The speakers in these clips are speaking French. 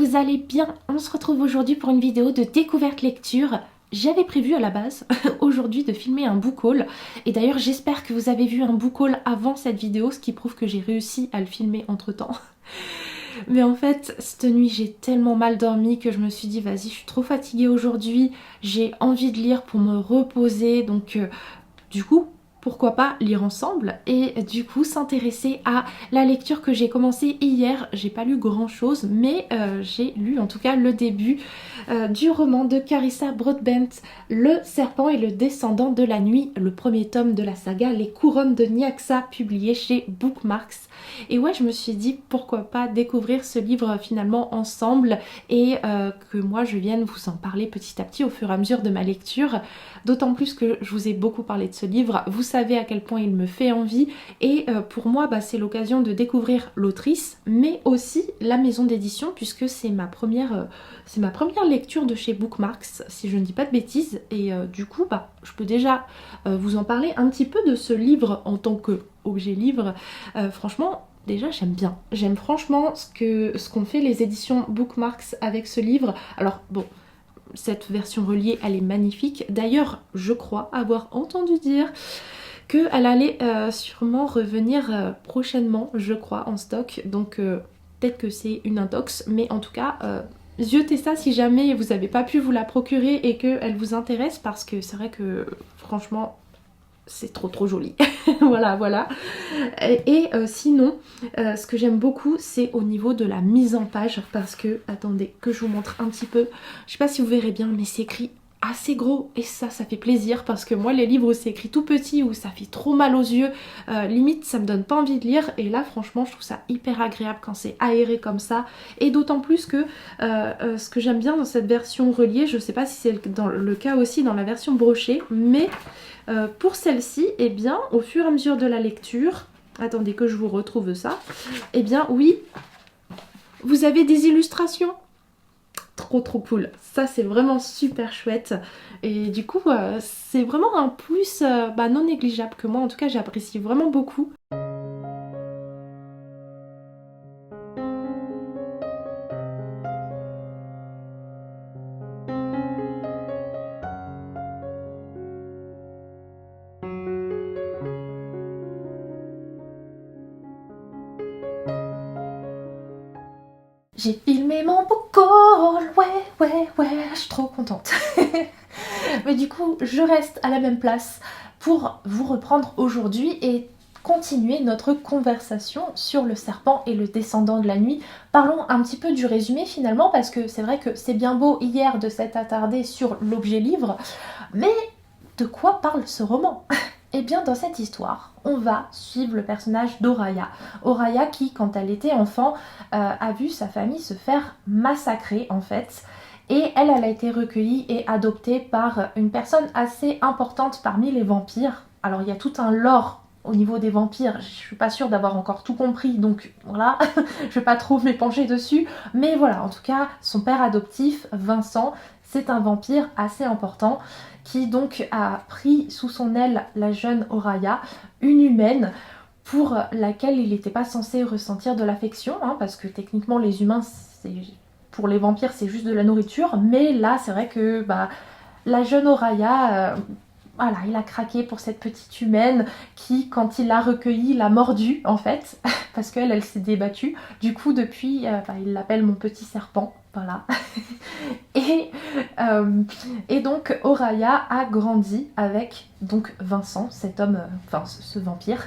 vous allez bien? On se retrouve aujourd'hui pour une vidéo de découverte lecture. J'avais prévu à la base aujourd'hui de filmer un book haul et d'ailleurs j'espère que vous avez vu un book haul avant cette vidéo, ce qui prouve que j'ai réussi à le filmer entre temps. Mais en fait cette nuit j'ai tellement mal dormi que je me suis dit vas-y, je suis trop fatiguée aujourd'hui, j'ai envie de lire pour me reposer, donc du coup pourquoi pas lire ensemble et du coup s'intéresser à la lecture que j'ai commencé hier. J'ai pas lu grand chose mais j'ai lu en tout cas le début du roman de Carissa Broadbent, Le Serpent et le Descendant de la Nuit, le premier tome de la saga Les Couronnes de Niaxa, publié chez Bookmarks. Et ouais, je me suis dit pourquoi pas découvrir ce livre finalement ensemble et que moi je vienne vous en parler petit à petit au fur et à mesure de ma lecture. D'autant plus que je vous ai beaucoup parlé de ce livre, vous savez à quel point il me fait envie et pour moi c'est l'occasion de découvrir l'autrice mais aussi la maison d'édition puisque c'est ma première lecture de chez Bookmarks si je ne dis pas de bêtises et du coup je peux déjà vous en parler un petit peu de ce livre en tant qu'objet livre. Franchement déjà j'aime bien, j'aime franchement ce qu'ont fait les éditions Bookmarks avec ce livre. Alors bon, cette version reliée elle est magnifique, d'ailleurs je crois avoir entendu dire qu'elle allait sûrement revenir prochainement, je crois, en stock, donc peut-être que c'est une intox, mais en tout cas jetez ça si jamais vous n'avez pas pu vous la procurer et qu'elle vous intéresse, parce que c'est vrai que franchement c'est trop joli. voilà. Et sinon, ce que j'aime beaucoup, c'est au niveau de la mise en page, parce que, attendez, que je vous montre un petit peu. Je sais pas si vous verrez bien, mais c'est écrit assez gros et ça fait plaisir, parce que moi les livres où c'est écrit tout petit, où ça fait trop mal aux yeux, limite ça me donne pas envie de lire, et là franchement je trouve ça hyper agréable quand c'est aéré comme ça, et d'autant plus que ce que j'aime bien dans cette version reliée, je sais pas si c'est le cas aussi dans la version brochée, mais pour celle-ci, eh bien au fur et à mesure de la lecture, attendez que je vous retrouve ça, eh bien oui, vous avez des illustrations. Trop cool, ça c'est vraiment super chouette et du coup c'est vraiment un plus non négligeable que moi en tout cas j'apprécie vraiment beaucoup. J'ai filmé mon book haul, ouais, je suis trop contente. Mais du coup, je reste à la même place pour vous reprendre aujourd'hui et continuer notre conversation sur Le Serpent et le Descendant de la Nuit. Parlons un petit peu du résumé finalement, parce que c'est vrai que c'est bien beau hier de s'être attardé sur l'objet livre, mais de quoi parle ce roman ? Eh bien dans cette histoire, on va suivre le personnage d'Oraya. Oraya qui, quand elle était enfant, a vu sa famille se faire massacrer en fait. Et elle a été recueillie et adoptée par une personne assez importante parmi les vampires. Alors il y a tout un lore au niveau des vampires, je suis pas sûre d'avoir encore tout compris, donc voilà, je vais pas trop m'épancher dessus. Mais voilà, en tout cas, son père adoptif, Vincent, c'est un vampire assez important qui donc a pris sous son aile la jeune Oraya, une humaine pour laquelle il n'était pas censé ressentir de l'affection, parce que techniquement les humains, pour les vampires c'est juste de la nourriture, mais là c'est vrai que la jeune Oraya, voilà, il a craqué pour cette petite humaine qui, quand il l'a recueillie, l'a mordue en fait, parce qu'elle elle s'est débattue. Du coup, depuis, il l'appelle mon petit serpent, voilà. Et donc, Oraya a grandi avec donc Vincent, cet homme, ce vampire.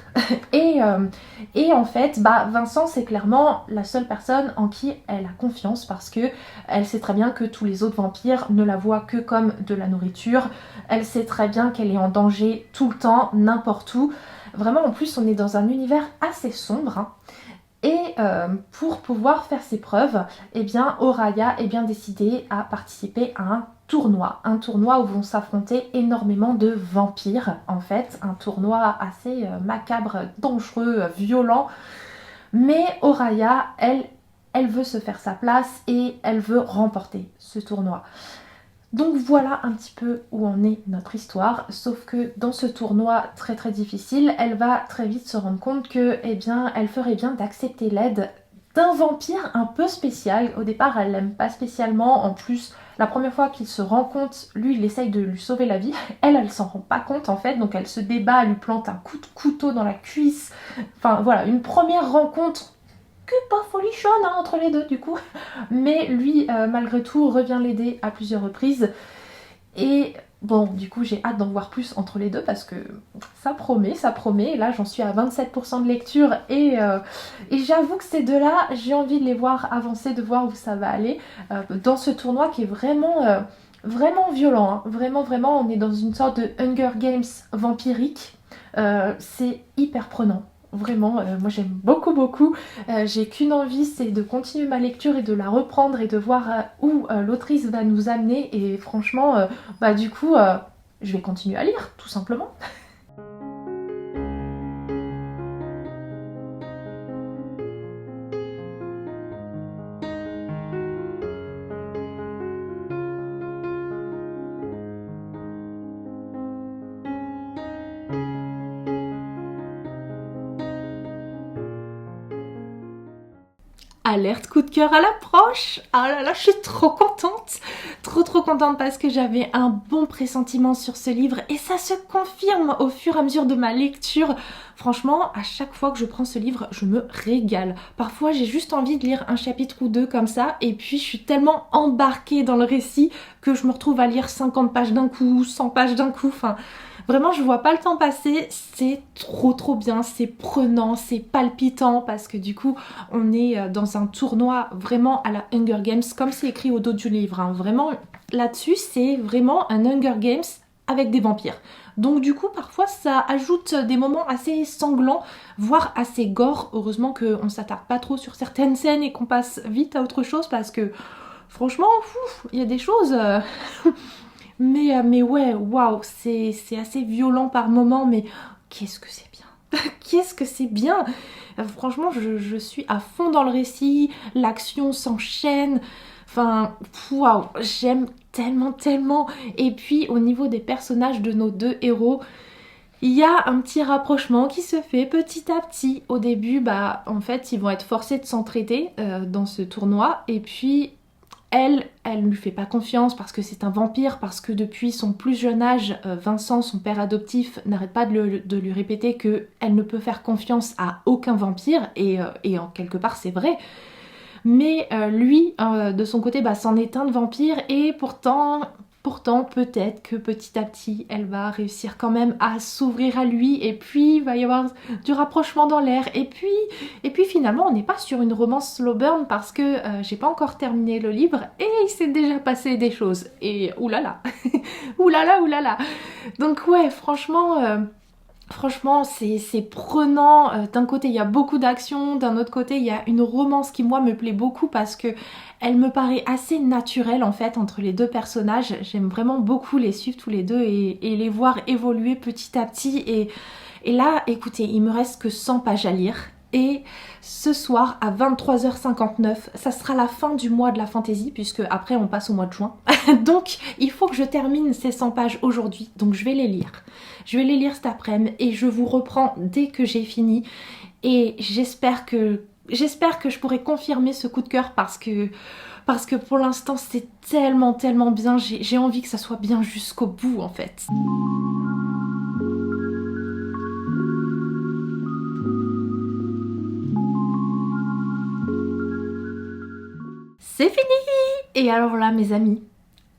Et en fait, Vincent, c'est clairement la seule personne en qui elle a confiance, parce que elle sait très bien que tous les autres vampires ne la voient que comme de la nourriture. Elle sait très bien qu'elle est en danger tout le temps, n'importe où. Vraiment, en plus, on est dans un univers assez sombre. Et pour pouvoir faire ses preuves, eh bien, Oraya est bien décidée à participer à un tournoi où vont s'affronter énormément de vampires, en fait, un tournoi assez macabre, dangereux, violent. Mais Oraya, elle veut se faire sa place et elle veut remporter ce tournoi. Donc voilà un petit peu où en est notre histoire, sauf que dans ce tournoi très difficile, elle va très vite se rendre compte que, eh bien, elle ferait bien d'accepter l'aide d'un vampire un peu spécial. Au départ, elle l'aime pas spécialement. En plus, la première fois qu'il se rend compte, lui, il essaye de lui sauver la vie. Elle s'en rend pas compte en fait. Donc elle se débat, elle lui plante un coup de couteau dans la cuisse. Enfin voilà, une première rencontre que pas folichonne hein, entre les deux du coup. Mais lui, malgré tout, revient l'aider à plusieurs reprises. Et bon, du coup, j'ai hâte d'en voir plus entre les deux parce que ça promet, ça promet. Et là, j'en suis à 27% de lecture et j'avoue que ces deux-là, j'ai envie de les voir avancer, de voir où ça va aller dans ce tournoi qui est vraiment, vraiment violent. Hein. Vraiment, vraiment, on est dans une sorte de Hunger Games vampirique. C'est hyper prenant. Vraiment, moi j'aime beaucoup beaucoup. J'ai qu'une envie, c'est de continuer ma lecture et de la reprendre et de voir où l'autrice va nous amener. Et franchement, bah du coup, je vais continuer à lire, tout simplement. Alerte coup de cœur à l'approche. Ah là là, je suis trop contente. Trop contente parce que j'avais un bon pressentiment sur ce livre et ça se confirme au fur et à mesure de ma lecture. Franchement, à chaque fois que je prends ce livre, je me régale. Parfois, j'ai juste envie de lire un chapitre ou deux comme ça et puis je suis tellement embarquée dans le récit que je me retrouve à lire 50 pages d'un coup, 100 pages d'un coup, enfin... Vraiment, je vois pas le temps passer, c'est trop bien, c'est prenant, c'est palpitant parce que du coup, on est dans un tournoi vraiment à la Hunger Games, comme c'est écrit au dos du livre. Hein. Vraiment, là-dessus, c'est vraiment un Hunger Games avec des vampires. Donc du coup, parfois, ça ajoute des moments assez sanglants, voire assez gore. Heureusement qu'on s'attarde pas trop sur certaines scènes et qu'on passe vite à autre chose parce que, franchement, il y a des choses... Mais ouais, waouh, c'est assez violent par moment, mais qu'est-ce que c'est bien. Qu'est-ce que c'est bien. Franchement, je suis à fond dans le récit, l'action s'enchaîne, enfin, waouh, j'aime tellement. Et puis, au niveau des personnages de nos deux héros, il y a un petit rapprochement qui se fait petit à petit. Au début, bah, en fait, ils vont être forcés de s'entraider dans ce tournoi, et puis... Elle ne lui fait pas confiance parce que c'est un vampire, parce que depuis son plus jeune âge, Vincent, son père adoptif, n'arrête pas de lui répéter qu'elle ne peut faire confiance à aucun vampire, et en quelque part c'est vrai. Mais lui, de son côté, bah, c'en est un de vampire, et pourtant peut-être que petit à petit, elle va réussir quand même à s'ouvrir à lui, et puis il va y avoir du rapprochement dans l'air, et puis finalement, on n'est pas sur une romance slow burn parce que j'ai pas encore terminé le livre, et il s'est déjà passé des choses, et oulala, oulala. Donc ouais, franchement, c'est prenant. D'un côté, il y a beaucoup d'action. D'un autre côté, il y a une romance qui, moi, me plaît beaucoup parce que elle me paraît assez naturelle, en fait, entre les deux personnages. J'aime vraiment beaucoup les suivre tous les deux et les voir évoluer petit à petit. Et là, écoutez, il me reste que 100 pages à lire. Et ce soir à 23h59, ça sera la fin du mois de la fantaisie puisque après on passe au mois de juin. Donc il faut que je termine ces 100 pages aujourd'hui, donc je vais les lire. Je vais les lire cet après-midi et je vous reprends dès que j'ai fini. Et j'espère que je pourrai confirmer ce coup de cœur parce que pour l'instant c'est tellement bien, j'ai envie que ça soit bien jusqu'au bout en fait. C'est fini! Et alors là, mes amis,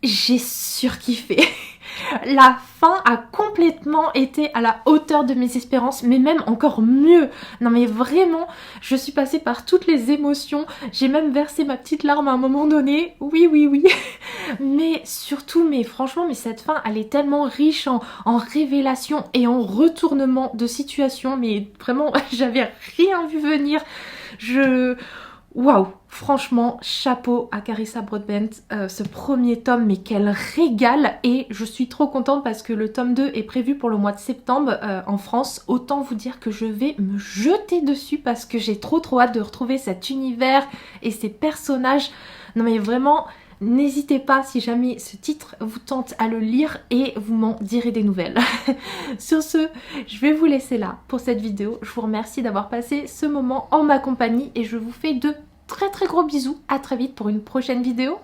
j'ai surkiffé. La fin a complètement été à la hauteur de mes espérances, mais même encore mieux. Non mais vraiment, je suis passée par toutes les émotions. J'ai même versé ma petite larme à un moment donné. Oui. Mais surtout, mais franchement, mais cette fin, elle est tellement riche en révélations et en retournements de situation. Mais vraiment, j'avais rien vu venir. Waouh, franchement, chapeau à Carissa Broadbent, ce premier tome, mais quel régal, et je suis trop contente parce que le tome 2 est prévu pour le mois de septembre en France. Autant vous dire que je vais me jeter dessus parce que j'ai trop hâte de retrouver cet univers et ces personnages. Non mais vraiment... N'hésitez pas si jamais ce titre vous tente à le lire et vous m'en direz des nouvelles. Sur ce, je vais vous laisser là pour cette vidéo. Je vous remercie d'avoir passé ce moment en ma compagnie et je vous fais de très très gros bisous, à très vite pour une prochaine vidéo.